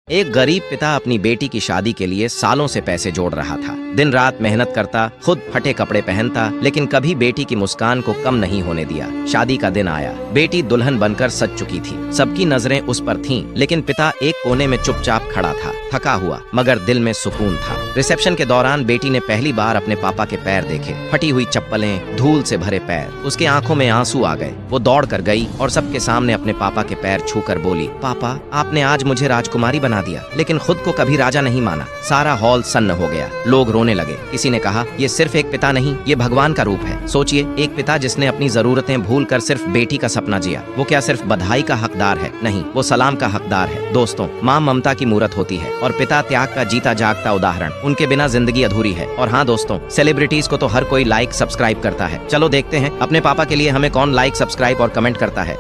एक गरीब पिता अपनी बेटी की शादी के लिए सालों से पैसे जोड़ रहा था। दिन रात मेहनत करता, खुद फटे कपड़े पहनता, लेकिन कभी बेटी की मुस्कान को कम नहीं होने दिया। शादी का दिन आया, बेटी दुल्हन बनकर सज चुकी थी। सबकी नजरें उस पर थीं, लेकिन पिता एक कोने में चुपचाप खड़ा था, थका हुआ मगर दिल में सुकून था। रिसेप्शन के दौरान बेटी ने पहली बार अपने पापा के पैर देखे, फटी हुई चप्पलें, धूल से भरे पैर। उसके आंखों में आंसू आ गए। वो दौड़ कर गई और सबके सामने अपने पापा के पैर छूकर बोली, पापा, आपने आज मुझे राजकुमारी बना दिया, लेकिन खुद को कभी राजा नहीं माना। सारा हॉल सन्न हो गया, लोग रोने लगे। किसी ने कहा, ये सिर्फ एक पिता नहीं, ये भगवान का रूप है। सोचिए, एक पिता जिसने अपनी जरूरतें भूलकर सिर्फ बेटी का सपना जिया, वो क्या सिर्फ बधाई का हकदार है? नहीं, वो सलाम का हकदार है। दोस्तों, माँ ममता की मूरत होती है और पिता त्याग का जीता जागता उदाहरण। उनके बिना जिंदगी अधूरी है। और हाँ दोस्तों, सेलिब्रिटीज को तो हर कोई लाइक सब्सक्राइब करता है। चलो देखते हैं अपने पापा के लिए हमें कौन लाइक सब्सक्राइब और कमेंट करता है।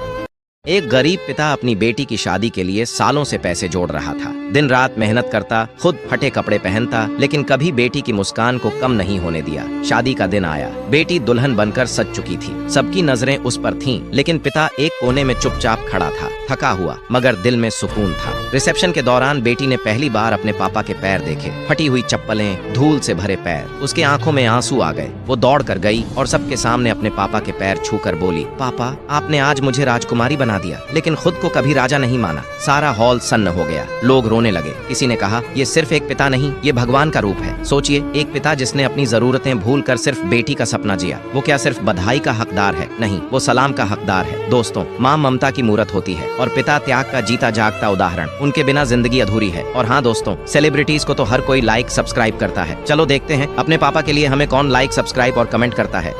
एक गरीब पिता अपनी बेटी की शादी के लिए सालों से पैसे जोड़ रहा था। दिन रात मेहनत करता, खुद फटे कपड़े पहनता, लेकिन कभी बेटी की मुस्कान को कम नहीं होने दिया। शादी का दिन आया, बेटी दुल्हन बनकर सज चुकी थी। सबकी नजरें उस पर थीं, लेकिन पिता एक कोने में चुपचाप खड़ा था, थका हुआ मगर दिल में सुकून था। रिसेप्शन के दौरान बेटी ने पहली बार अपने पापा के पैर देखे, फटी हुई चप्पलें, धूल से भरे पैर। उसके आंखों में आंसू आ गए। वो दौड़ कर गई और सबके सामने अपने पापा के पैर छूकर बोली, पापा, आपने आज मुझे राजकुमारी बना दिया, लेकिन खुद को कभी राजा नहीं माना। सारा हॉल सन्न हो गया, लोग रोने लगे। किसी ने कहा, ये सिर्फ एक पिता नहीं, ये भगवान का रूप है। सोचिए, एक पिता जिसने अपनी जरूरतें भूलकर सिर्फ बेटी का सपना जिया, वो क्या सिर्फ बधाई का हकदार है? नहीं, वो सलाम का हकदार है। दोस्तों, माँ ममता की मूरत होती है और पिता त्याग का जीता जागता उदाहरण। उनके बिना जिंदगी अधूरी है। और हाँ दोस्तों, सेलिब्रिटीज को तो हर कोई लाइक सब्सक्राइब करता है। चलो देखते हैं अपने पापा के लिए हमें कौन लाइक सब्सक्राइब और कमेंट करता है।